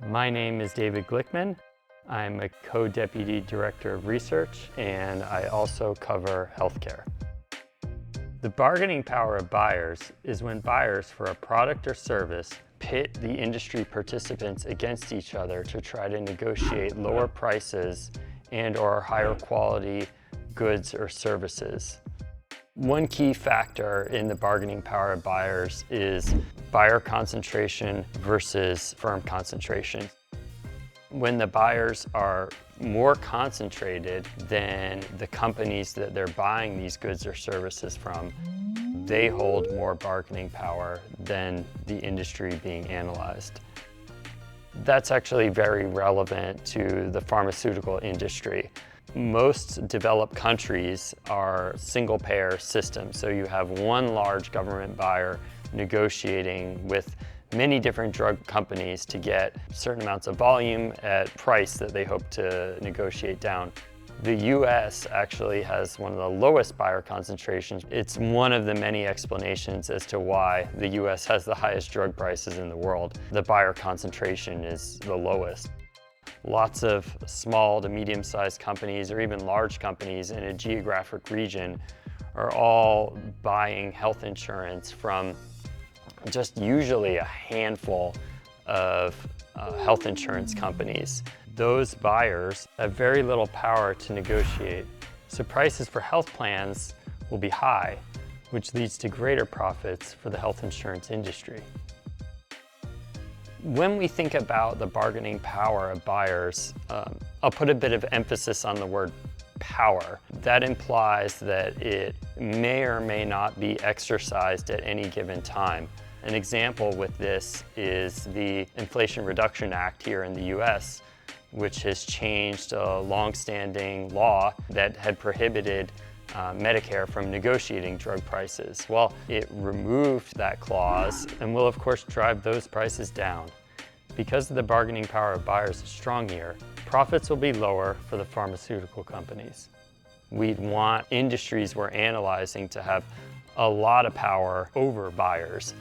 My name is David Glickman. I'm a co-deputy director of research, and I also cover healthcare. The bargaining power of buyers is when buyers for a product or service pit the industry participants against each other to try to negotiate lower prices and/or higher quality goods or services. One key factor in the bargaining power of buyers is buyer concentration versus firm concentration. When the buyers are more concentrated than the companies that they're buying these goods or services from, they hold more bargaining power than the industry being analyzed. That's actually very relevant to the pharmaceutical industry. Most developed countries are single-payer systems, so you have one large government buyer negotiating with many different drug companies to get certain amounts of volume at price that they hope to negotiate down. The US actually has one of the lowest buyer concentrations. It's one of the many explanations as to why the US has the highest drug prices in the world. The buyer concentration is the lowest. Lots of small to medium-sized companies or even large companies in a geographic region are all buying health insurance from just usually a handful of health insurance companies. Those buyers have very little power to negotiate, so prices for health plans will be high, which leads to greater profits for the health insurance industry. When we think about the bargaining power of buyers, I'll put a bit of emphasis on the word power. That implies that it may or may not be exercised at any given time. An example with this is the Inflation Reduction Act here in the US, which has changed a long-standing law that had prohibited Medicare from negotiating drug prices. Well, it removed that clause and will of course drive those prices down. Because the bargaining power of buyers is strong here, profits will be lower for the pharmaceutical companies. We'd want industries we're analyzing to have a lot of power over buyers.